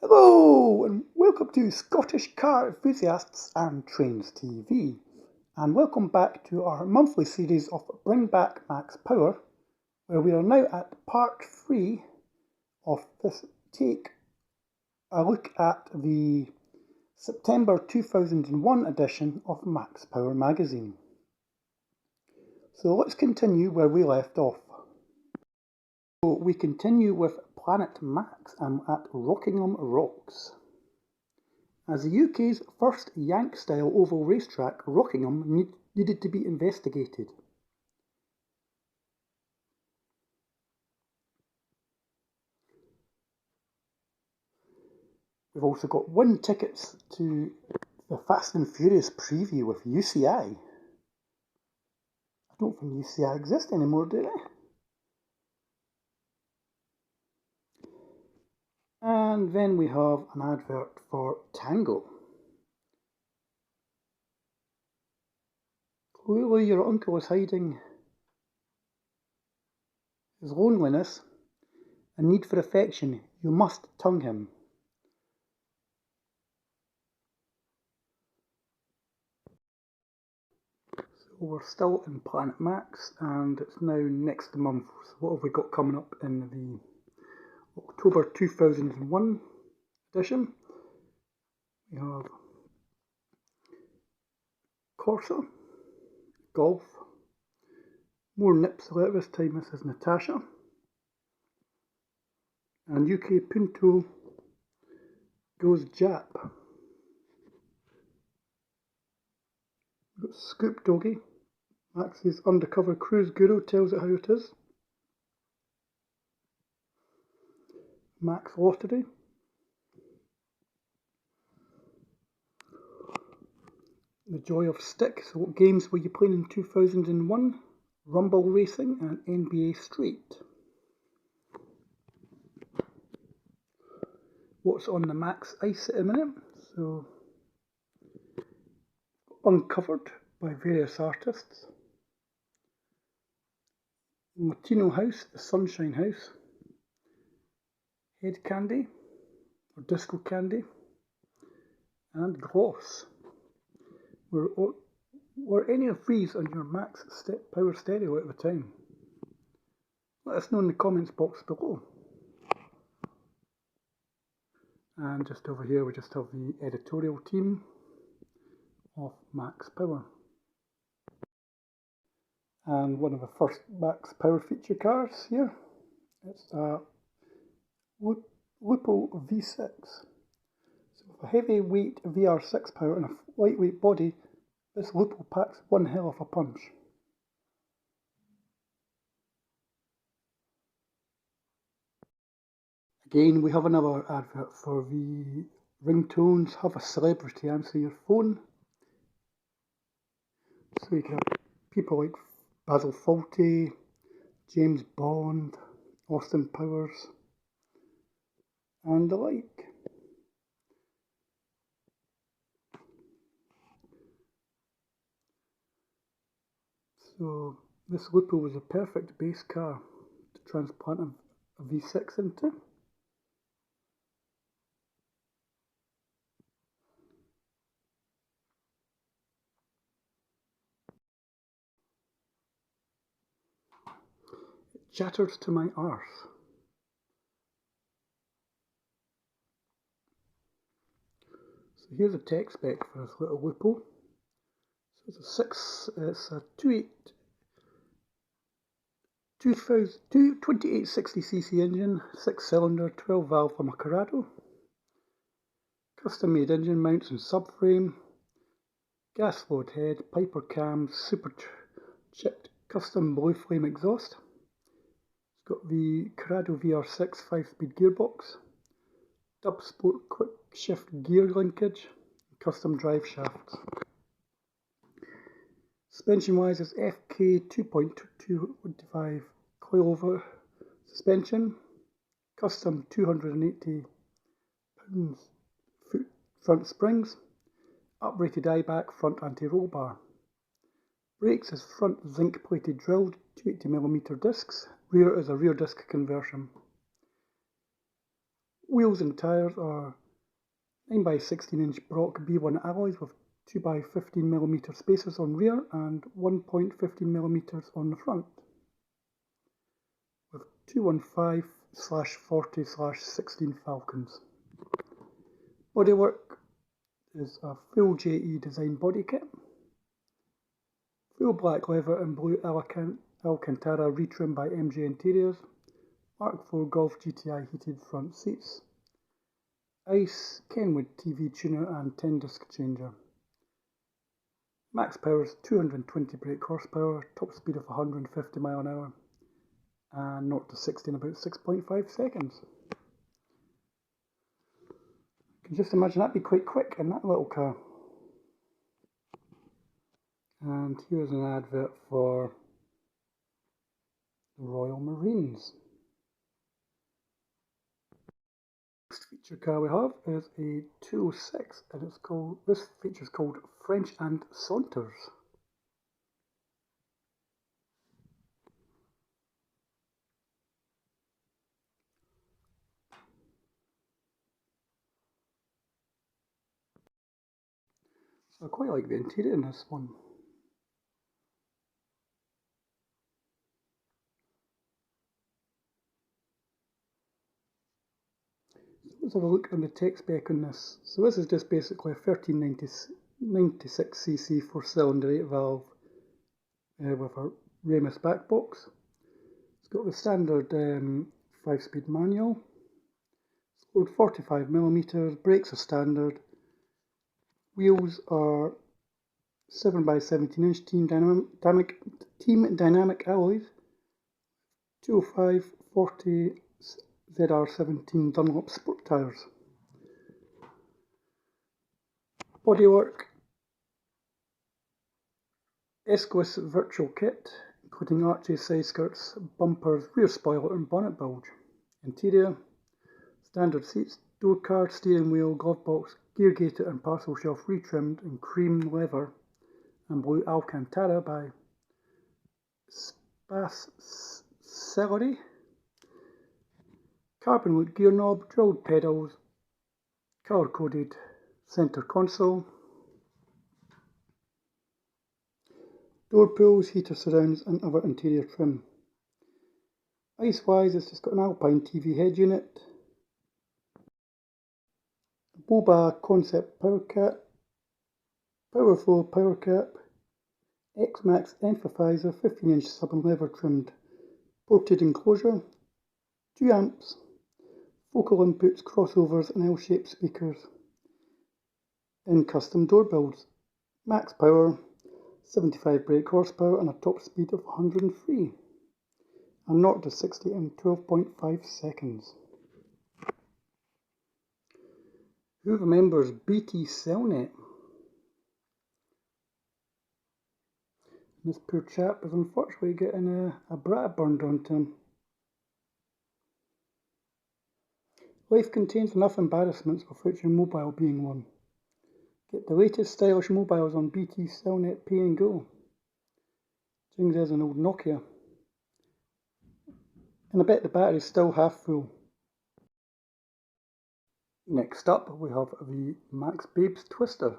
Hello and welcome to Scottish Car Enthusiasts and Trains TV, and welcome back to our monthly series of Bring Back Max Power, where we are now at part 3 of this take a look at the September 2001 edition of Max Power magazine. So let's continue where we left off. So we continue with Planet Max and at Rockingham Rocks. As the UK's first Yank-style oval racetrack, Rockingham needed to be investigated. We've also got 1 tickets to the Fast and Furious preview with UCI. I don't think UCI exists anymore, do they? And then we have an advert for Tango. Clearly your uncle is hiding his loneliness and need for affection. You must tongue him. So we're still in Planet Max and it's now next month. So what have we got coming up in the October 2001 edition? We have Corsa, Golf, more nips alert this time. This is Natasha, and UK Punto goes Jap. We've got Scoop Doggy, Max's undercover cruise guru tells it how it is. Max Lottery. The Joy of Stick. So what games were you playing in 2001? Rumble Racing and NBA Street. What's on the Max Ice at the minute? So Uncovered by various artists. Latino House, the Sunshine House. Head Candy, or Disco Candy. And Gloss. Were any of these on your Max Power stereo at the time? Let us know in the comments box below. And just over here we just have the editorial team of Max Power. And one of the first Max Power feature cars here. It's a Lupo V6. So with a heavyweight VR6 power and a lightweight body, this Lupo packs one hell of a punch. Again, we have another advert for the ringtones. Have a celebrity answer your phone. So you can have people like Basil Fawlty, James Bond, Austin Powers, and the like. So this Lupo was a perfect base car to transplant a V6 into. It chatters to my arse. So here's a tech spec for this little Lupo. So it's a 2860cc engine, 6-cylinder, 12-valve from a Corrado. Custom-made engine mounts and subframe. Gas load head, Piper cams, super chipped custom blue flame exhaust. It's got the Corrado VR6 5-speed gearbox. Dub Sport quick shift gear linkage, custom drive shafts. Suspension wise is FK 2.225 coilover suspension, custom 280 pound-foot front springs, uprated eye-back front anti-roll bar. Brakes is front zinc plated drilled 280mm discs, rear is a rear disc conversion. Wheels and tyres are 9x16" Brock B1 alloys with 2x15mm spacers on rear and 1.15mm on the front, with 215/40/16 Falcons. Bodywork is a full JE design body kit, full black leather and blue Alcantara retrim by MJ Interiors, Mark IV Golf GTI heated front seats, ICE Kenwood TV tuner and 10-disc changer. Max power is 220 brake horsepower, top speed of 150 mph, and 0 to 60 in about 6.5 seconds. You can just imagine that'd be quite quick in that little car. And here's an advert for the Royal Marines. Next feature car we have is a 206, and this feature is called French and Saunters. So I quite like the interior in this one. Let's have a look on the tech spec on this. So this is just basically a 1396cc 4-cylinder 8-valve with a Ramus back box. It's got the standard 5-speed manual. It's load 45mm, brakes are standard. Wheels are 7x17" team dynamic alloys, 205/40 ZR17 Dunlop sport tyres. Bodywork, Esquisse virtual kit, including arches, side skirts, bumpers, rear spoiler and bonnet bulge. Interior, standard seats, door card, steering wheel, glove box, gear gated and parcel shelf retrimmed in cream leather and blue Alcantara by Celery. Carbon look gear knob, drilled pedals, colour coded centre console, door pulls, heater surrounds and other interior trim. ICE wise, it's just got an Alpine TV head unit, Boba concept power cap, Powerflow power cap, X-Max emphasizer 15" sub and leather trimmed, ported enclosure, 2 amps, focal inputs, crossovers and L-shaped speakers in custom door builds, max power, 75 brake horsepower and a top speed of 103, and 0 to 60 in 12.5 seconds. Who remembers BT Cellnet? This poor chap is unfortunately getting a brat burned onto him. Life contains enough embarrassments, with which your mobile being one. Get the latest stylish mobiles on BT Cellnet Pay and Go. Things as an old Nokia. And I bet the battery's still half full. Next up we have the Max Babes Twister.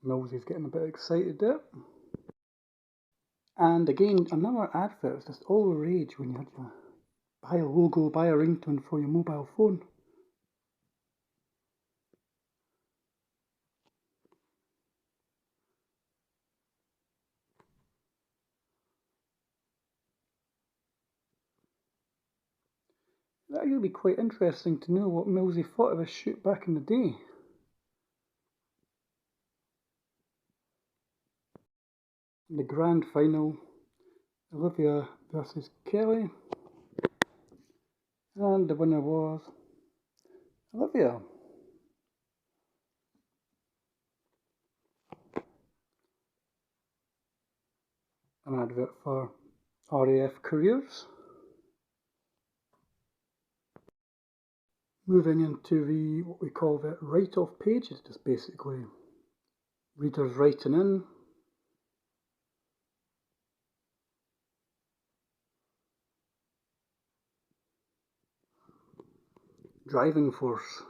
Millsy's getting a bit excited there. And again, another advert. It's just all the rage when you had to buy a logo, buy a ringtone for your mobile phone. That would be quite interesting to know what Millsy thought of this shoot back in the day. The grand final, Olivia versus Kelly, and the winner was Olivia. an advert for RAF careers. Moving into the what we call the write-off page, it's just basically readers writing in. Driving force,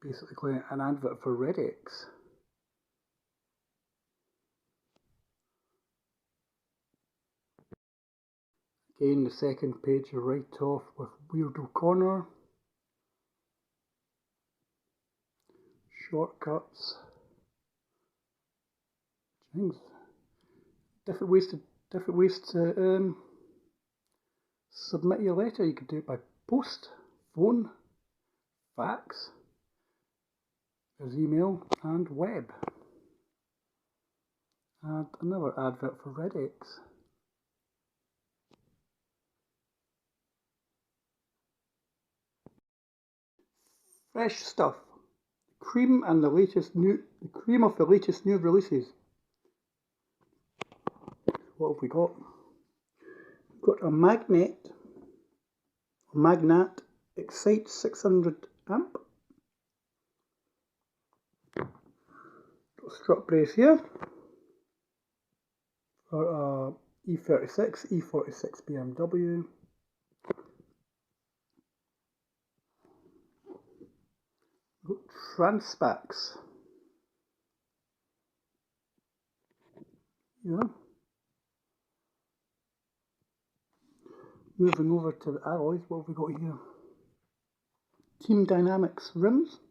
basically an advert for Redex. Again, the second page, a write-off with Weirdo Corner. Shortcuts. Things. Different ways to submit your letter. You could do it by post, phone, fax, there's email, and web. And another advert for Redex. Fresh stuff. Cream and the cream of the latest new releases. What have we got? We've got a Magnat Excite 600 amp. Got a strut brace here for a E46 BMW. Got Transpacks. Yeah. Moving over to the alloys, what have we got here? Team Dynamics rims.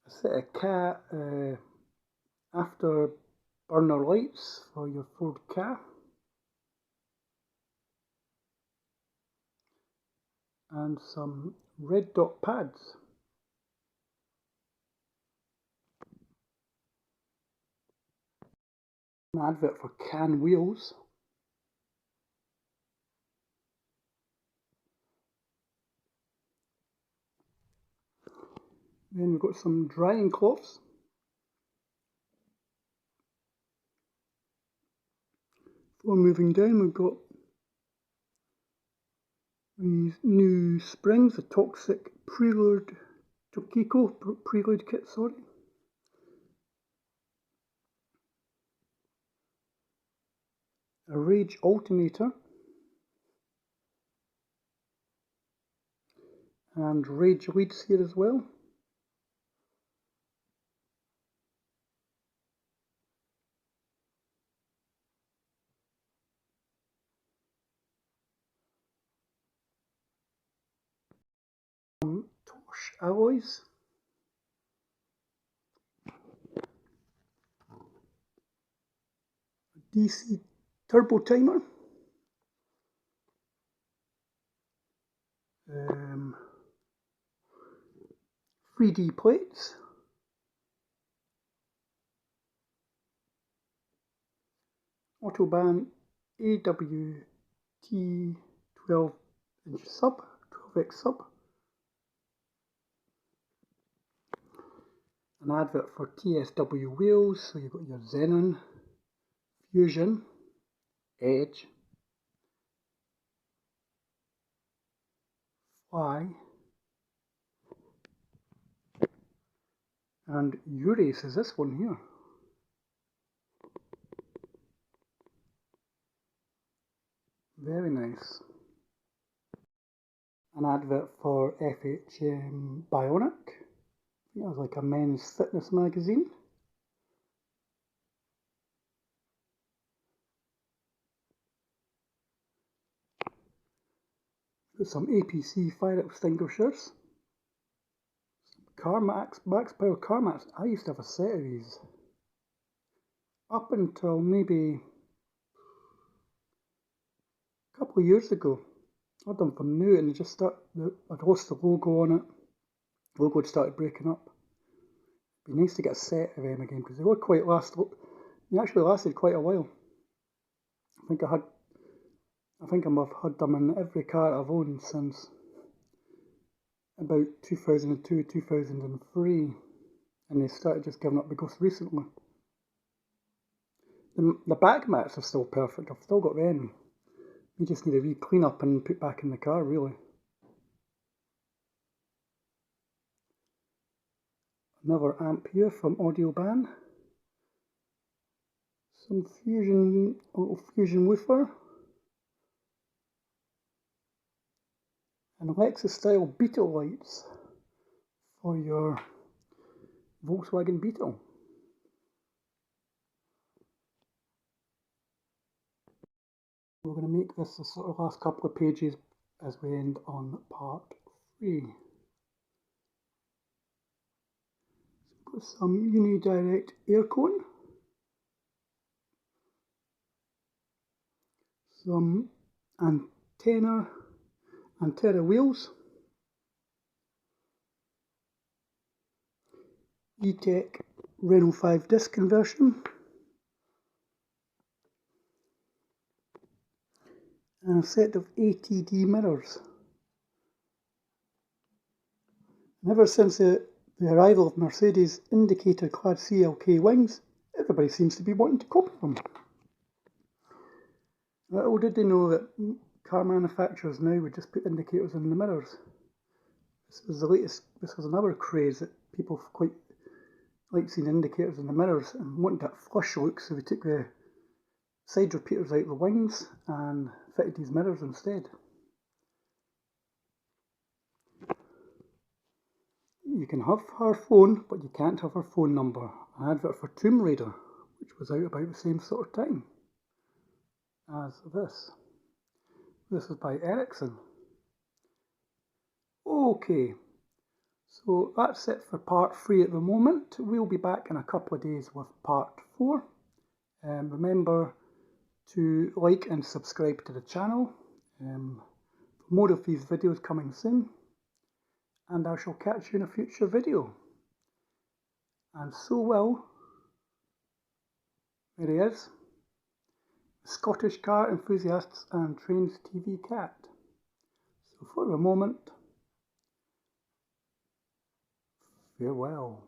A set of Ka afterburner lights for your Ford Ka. And some red dot pads. An advert for Can wheels. Then we've got some drying cloths. Before moving down, we've got these new springs, the Toxic Prelude Tokiko Prelude kit, sorry. A Rage alternator. And Rage leads here as well. Torch alloys. DC turbo timer. 3D plates. Autobahn AWT 12-inch sub, 12x sub. An advert for TSW wheels, so you've got your Xenon, Fusion, Edge, Fly, and Urace is this one here. Very nice. An advert for FHM Bionic. I think it was like a men's fitness magazine. Got some APC fire extinguishers. Max Power car mats. I used to have a set of these. Up until maybe a couple of years ago. I had them from new and they just I'd lost the logo on it. The logo had started breaking up. It'd be nice to get a set of them again because they were they actually lasted quite a while. I think I must have had them in every car I've owned since about 2002, 2003, and they started just giving up the ghost recently. The back mats are still perfect, I've still got them. You just need a wee clean up and put back in the car, really. Another amp here from Audioban. Some little fusion woofer. And Lexus style Beetle lights for your Volkswagen Beetle. We're going to make this the sort of last couple of pages as we end on part 3. So got some unidirect air cone, some antenna wheels, E-Tech Renault 5 disc conversion, and a set of ATD mirrors. And ever since the arrival of Mercedes indicator clad CLK wings, everybody seems to be wanting to copy them. Little did they know that car manufacturers now would just put indicators in the mirrors. This was another craze that people quite like seeing indicators in the mirrors and wanted that flush look, so they took the side repeaters out of the wings and fitted these mirrors instead. You can have her phone, but you can't have her phone number. An advert for Tomb Raider, which was out about the same sort of time as this. This is by Ericsson. Okay, so that's it for part 3 at the moment. We'll be back in a couple of days with part 4. Remember to like and subscribe to the channel. More of these videos coming soon. And I shall catch you in a future video. And so will, there he is, Scottish Car Enthusiasts and Trains TV cat. So for the moment, farewell.